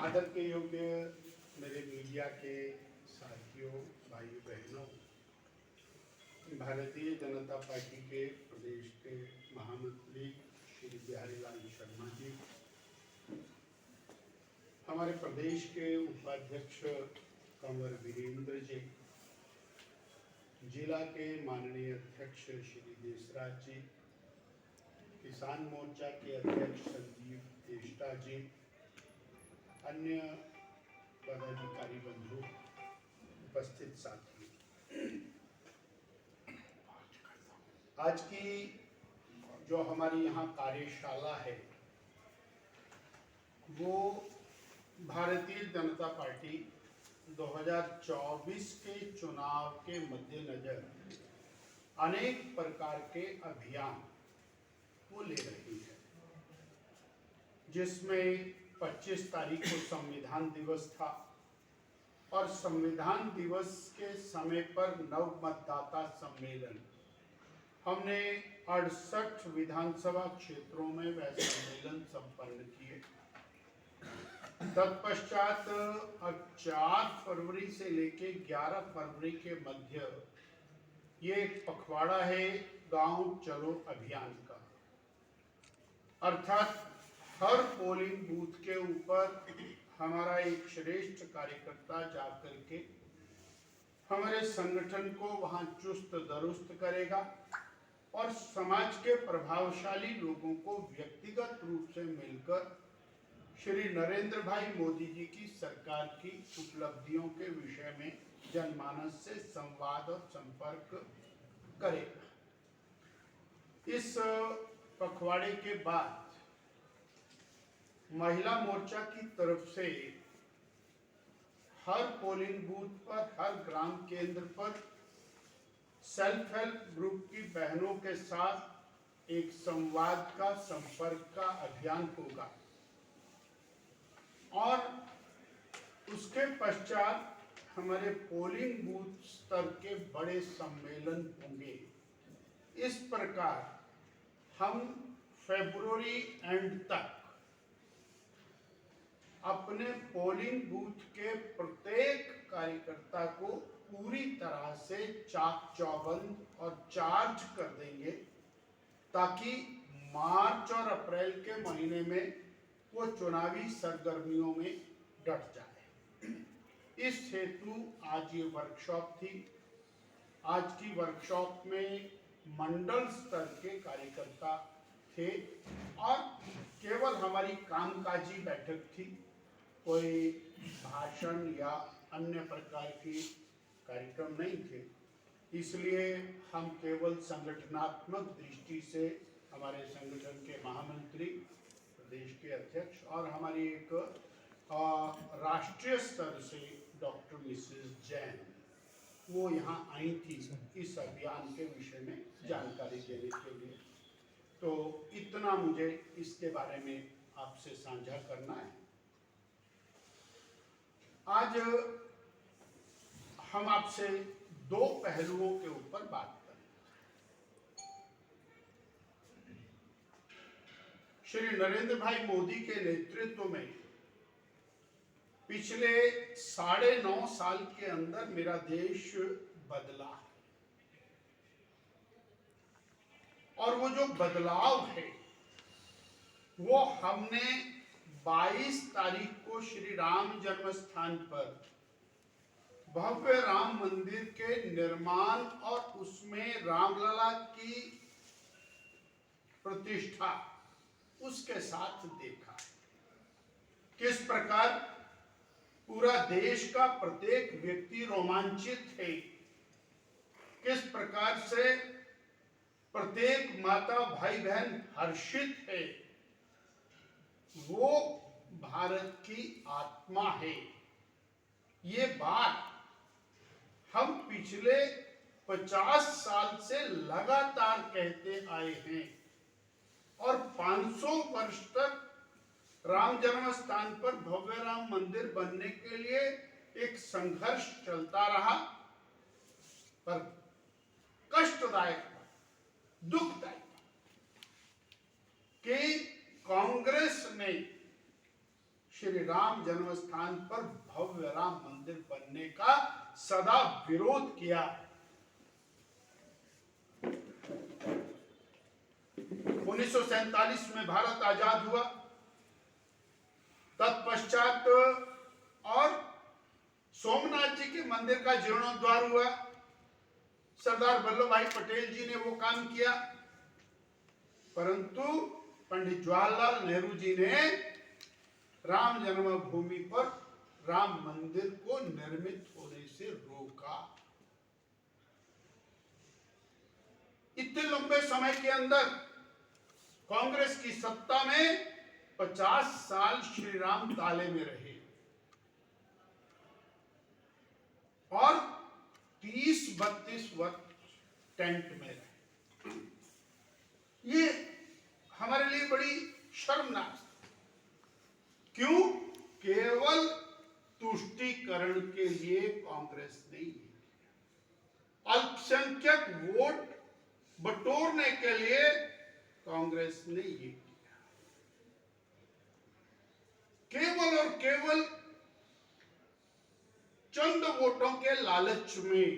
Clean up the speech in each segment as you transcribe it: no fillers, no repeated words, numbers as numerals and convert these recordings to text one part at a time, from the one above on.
आदर के योग्य मेरे मीडिया के साथियों, भाइयों बहनों, भारतीय जनता पार्टी के प्रदेश के महामंत्री श्री बिहारी लाल शर्मा जी, हमारे प्रदेश के उपाध्यक्ष कंवर वीरेंद्र जी, जिला के माननीय अध्यक्ष श्री देशराज जी, किसान मोर्चा के अध्यक्ष संजीव तेष्टा जी, अन्य पदाधिकारी बंधु, उपस्थित साथियों, आज की जो हमारी यहाँ कार्यशाला है वो भारतीय जनता पार्टी 2024 के चुनाव के मद्देनजर अनेक प्रकार के अभियान वो ले रही है, जिसमें 25 तारीख को संविधान दिवस था और संविधान दिवस के समय पर नव मतदाता सम्मेलन हमने 68 विधानसभा क्षेत्रों में वह सम्मेलन संपन्न किए। तत्पश्चात अब 4 फरवरी से लेके 11 फरवरी के मध्य ये एक पखवाड़ा है गांव चलो अभियान का, अर्थात हर पोलिंग बूथ के ऊपर हमारा एक श्रेष्ठ कार्यकर्ता जाकर के हमारे संगठन को वहां चुस्त दुरुस्त करेगा और समाज के प्रभावशाली लोगों को व्यक्तिगत रूप से मिलकर श्री नरेंद्र भाई मोदी जी की सरकार की उपलब्धियों के विषय में जनमानस से संवाद और संपर्क करेगा। इस पखवाड़े के बाद महिला मोर्चा की तरफ से हर पोलिंग बूथ पर, हर ग्राम केंद्र पर सेल्फ हेल्प ग्रुप की बहनों के साथ एक संवाद का, संपर्क का अभियान होगा और उसके पश्चात हमारे पोलिंग बूथ स्तर के बड़े सम्मेलन होंगे। इस प्रकार हम फरवरी एंड तक अपने पोलिंग बूथ के प्रत्येक कार्यकर्ता को पूरी तरह से चाक चौबंद और चार्ज कर देंगे ताकि मार्च और अप्रैल के महीने में वो चुनावी सरगर्मियों में डट जाए। इस हेतु आज ये वर्कशॉप थी। आज की वर्कशॉप में मंडल स्तर के कार्यकर्ता थे और केवल हमारी कामकाजी बैठक थी, कोई भाषण या अन्य प्रकार की कार्यक्रम नहीं थे। इसलिए हम केवल संगठनात्मक दृष्टि से हमारे संगठन के महामंत्री, प्रदेश के अध्यक्ष और हमारी एक राष्ट्रीय स्तर से डॉक्टर मिसेस जैन वो यहाँ आई थी इस अभियान के विषय में जानकारी देने के लिए। तो इतना मुझे इसके बारे में आपसे साझा करना है। आज हम आपसे 2 पहलुओं के ऊपर बात करें। श्री नरेंद्र भाई मोदी के नेतृत्व में पिछले 9.5 साल के अंदर मेरा देश बदला है और वो जो बदलाव है वो हमने 22 तारीख को श्री राम जन्म स्थान पर भव्य राम मंदिर के निर्माण और उसमें रामलला की प्रतिष्ठा उसके साथ देखा। किस प्रकार पूरा देश का प्रत्येक व्यक्ति रोमांचित है, किस प्रकार से प्रत्येक माता भाई बहन हर्षित है। वो भारत की आत्मा है। ये बात हम पिछले 50 साल से लगातार कहते आए हैं और 500 वर्ष तक राम जन्म स्थान पर भव्य राम मंदिर बनने के लिए एक संघर्ष चलता रहा, पर कष्टदायक, दुखदायक कि कांग्रेस ने श्री राम जन्म स्थान पर भव्य राम मंदिर बनने का सदा विरोध किया। 1947 में भारत आजाद हुआ, तत्पश्चात और सोमनाथ जी के मंदिर का जीर्णोद्धार हुआ। सरदार वल्लभ भाई पटेल जी ने वो काम किया, परंतु पंडित जवाहरलाल नेहरू जी ने राम जन्मभूमि पर राम मंदिर को निर्मित होने से रोका। इतने लंबे समय के अंदर कांग्रेस की सत्ता में 50 साल श्री राम ताले में रहे और 30-32 वर्ष टेंट में रहे। ये हमारे लिए बड़ी शर्मनाक। क्यों? केवल तुष्टीकरण के लिए कांग्रेस ने, अल्पसंख्यक वोट बटोरने के लिए कांग्रेस ने ये किया। केवल और केवल चंद वोटों के लालच में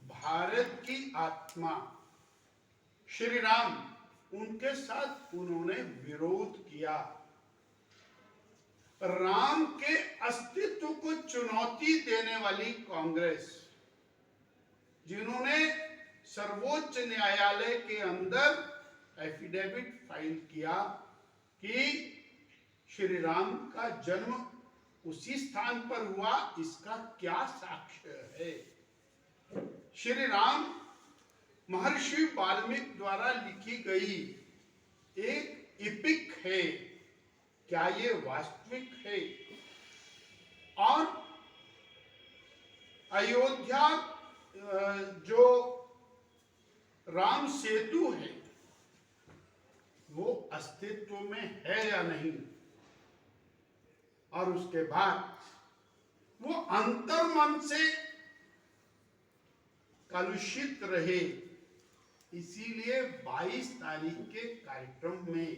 भारत की आत्मा श्री राम, उनके साथ उन्होंने विरोध किया। राम के अस्तित्व को चुनौती देने वाली कांग्रेस, जिन्होंने सर्वोच्च न्यायालय के अंदर एफिडेविट फाइल किया कि श्री राम का जन्म उसी स्थान पर हुआ, इसका क्या साक्ष्य है? श्री राम महर्षि वाल्मीकि द्वारा लिखी गई एक एपिक है, क्या ये वास्तविक है? और अयोध्या जो राम सेतु है वो अस्तित्व में है या नहीं? और उसके बाद वो अंतर्मन से कलुषित रहे, इसीलिए 22 तारीख के कार्यक्रम में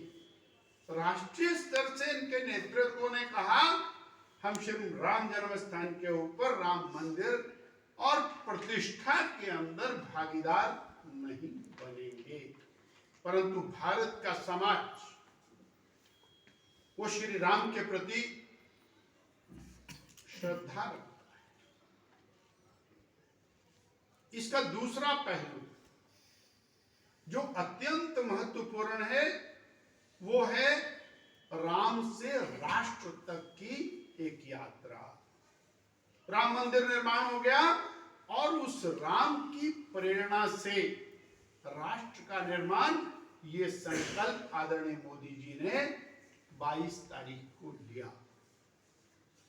राष्ट्रीय स्तर से इनके नेतृत्व ने कहा हम श्री राम जन्म स्थान के ऊपर राम मंदिर और प्रतिष्ठा के अंदर भागीदार नहीं बनेंगे। परंतु भारत का समाज वो श्री राम के प्रति श्रद्धा रखता है। इसका दूसरा पहलू जो अत्यंत महत्वपूर्ण है वो है राम से राष्ट्र तक की एक यात्रा। राम मंदिर निर्माण हो गया और उस राम की प्रेरणा से राष्ट्र का निर्माण, ये संकल्प आदरणीय मोदी जी ने 22 तारीख को लिया।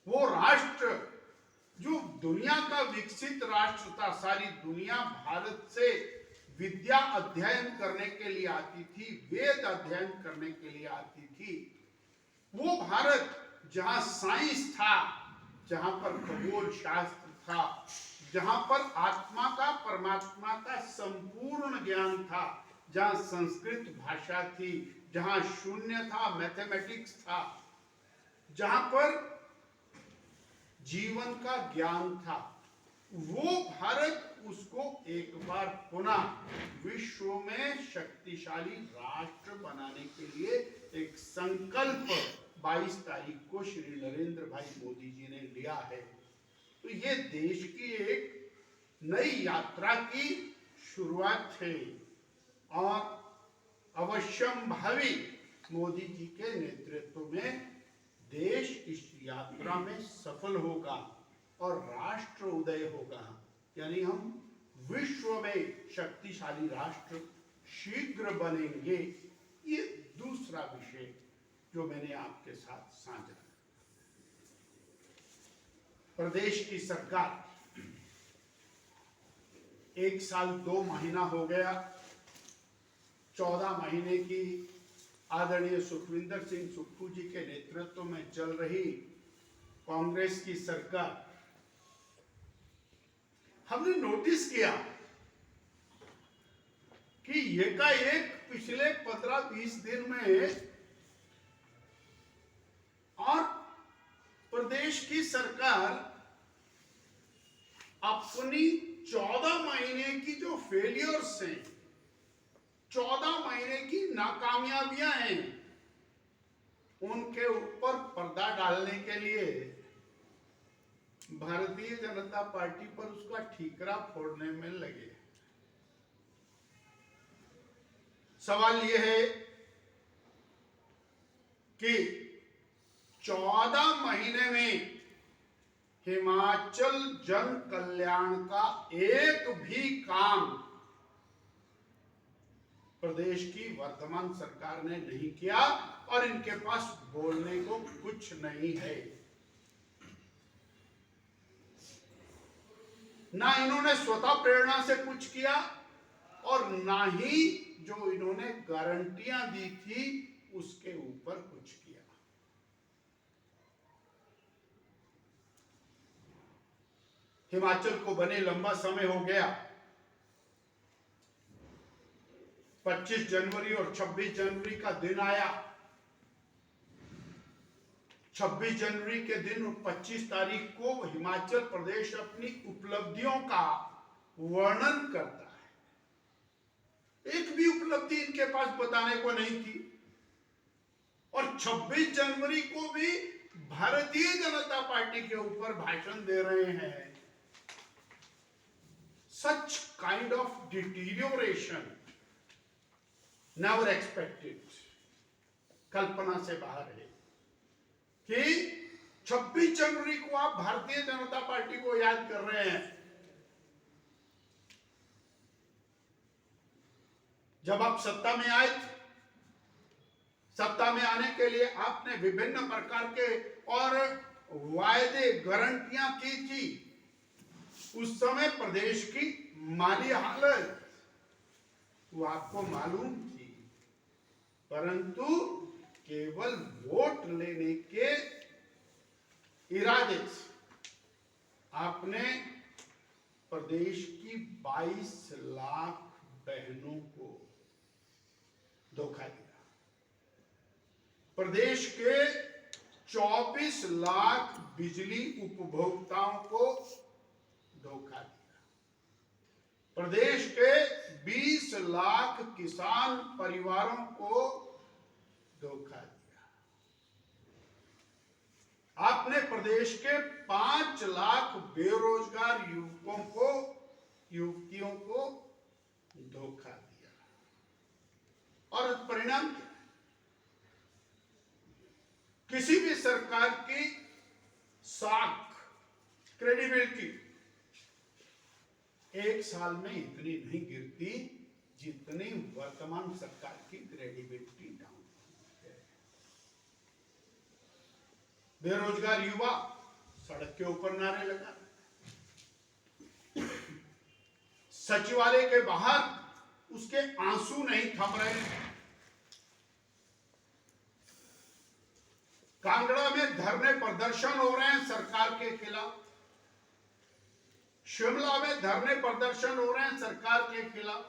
वो राष्ट्र जो दुनिया का विकसित राष्ट्र था, सारी दुनिया भारत से विद्या अध्ययन करने के लिए आती थी, वेद अध्ययन करने के लिए आती थी। वो भारत जहां साइंस था, जहां पर खगोल शास्त्र था, जहां पर आत्मा का परमात्मा का संपूर्ण ज्ञान था, जहां संस्कृत भाषा थी, जहां शून्य था, मैथमेटिक्स था, जहां पर जीवन का ज्ञान था, वो भारत उसको एक बार पुनः विश्व में शक्तिशाली राष्ट्र बनाने के लिए एक संकल्प 22 तारीख को श्री नरेंद्र भाई मोदी जी ने लिया है। तो ये देश की एक नई यात्रा की शुरुआत है और अवश्यम भावी मोदी जी के नेतृत्व में देश इस यात्रा में सफल होगा और राष्ट्र उदय होगा, यानी हम विश्व में शक्तिशाली राष्ट्र शीघ्र बनेंगे। ये दूसरा विषय जो मैंने आपके साथ साझा किया। प्रदेश की सरकार 1 साल 2 महीना हो गया, 14 महीने की आदरणीय सुखविंदर सिंह सुक्खू जी के नेतृत्व में चल रही कांग्रेस की सरकार, हमने नोटिस किया कि एकाएक पिछले 15-20 दिन में और प्रदेश की सरकार अपनी 14 महीने की जो फेलियर्स हैं, 14 महीने की नाकामयाबियां हैं, उनके ऊपर पर्दा डालने के लिए भारतीय जनता पार्टी पर उसका ठीकरा फोड़ने में लगे। सवाल यह है कि 14 महीने में हिमाचल जन कल्याण का एक भी काम प्रदेश की वर्तमान सरकार ने नहीं किया और इनके पास बोलने को कुछ नहीं है। ना इन्होंने स्वतः प्रेरणा से कुछ किया और ना ही जो इन्होंने गारंटियां दी थी उसके ऊपर कुछ किया। हिमाचल को बने लंबा समय हो गया। 25 जनवरी और 26 जनवरी का दिन आया। 26 जनवरी के दिन और 25 तारीख को हिमाचल प्रदेश अपनी उपलब्धियों का वर्णन करता है। एक भी उपलब्धि इनके पास बताने को नहीं थी। और 26 जनवरी को भी भारतीय जनता पार्टी के ऊपर भाषण दे रहे हैं। Such kind of deterioration never expected, कल्पना से बाहर है कि 26 जनवरी को आप भारतीय जनता पार्टी को याद कर रहे हैं, जब आप सत्ता में आए। सत्ता में आने के लिए आपने विभिन्न प्रकार के और वायदे गारंटियां की थी। उस समय प्रदेश की माली हालत वो आपको मालूम थी, परंतु केवल वोट लेने के इरादे से आपने प्रदेश की 22 लाख बहनों को धोखा दिया। प्रदेश के 24 लाख बिजली उपभोक्ताओं को धोखा दिया। प्रदेश के 20 लाख किसान परिवारों को धोखा दिया। आपने प्रदेश के 5 लाख बेरोजगार युवकों को, युवतियों को धोखा दिया। और परिणाम क्या? किसी भी सरकार की साख, क्रेडिबिलिटी एक साल में इतनी नहीं गिरती जितनी वर्तमान सरकार की क्रेडिबिलिटी डाउन है। बेरोजगार युवा सड़क के ऊपर नारे लगा, सचिवालय के बाहर उसके आंसू नहीं थम रहे। कांगड़ा में धरने प्रदर्शन हो रहे हैं सरकार के खिलाफ। शिमला में धरने प्रदर्शन हो रहे हैं सरकार के खिलाफ।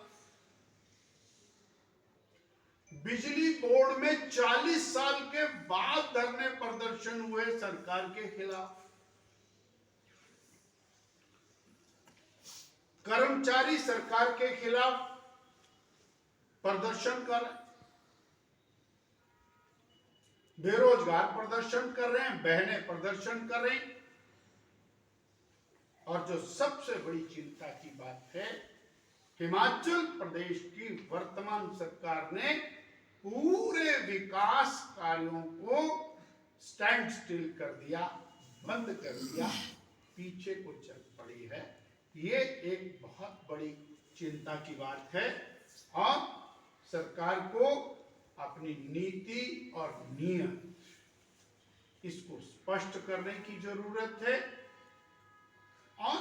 बिजली बोर्ड में 40 साल के बाद धरने प्रदर्शन हुए सरकार के खिलाफ। कर्मचारी सरकार के खिलाफ प्रदर्शन कर रहे हैं, बेरोजगार प्रदर्शन कर रहे हैं, बहनें प्रदर्शन कर रही। और जो सबसे बड़ी चिंता की बात है, हिमाचल प्रदेश की वर्तमान सरकार ने पूरे विकास कार्यों को स्टैंड स्टिल कर दिया, बंद कर दिया, पीछे को चल पड़ी है। ये एक बहुत बड़ी चिंता की बात है और सरकार को अपनी नीति और नियत इसको स्पष्ट करने की जरूरत है। और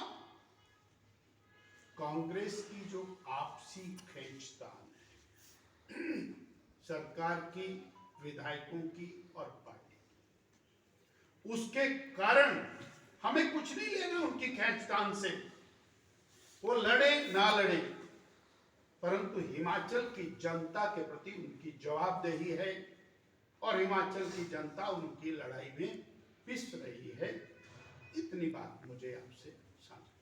कांग्रेस की जो आपसी खींचतान है सरकार की, विधायकों की और पार्टी की, उसके कारण हमें कुछ नहीं लेना उनकी खींचतान से। वो लड़े ना लड़े, परंतु हिमाचल की जनता के प्रति उनकी जवाबदेही है और हिमाचल की जनता उनकी लड़ाई में पिस रही है। इतनी बात मुझे आपसे साझा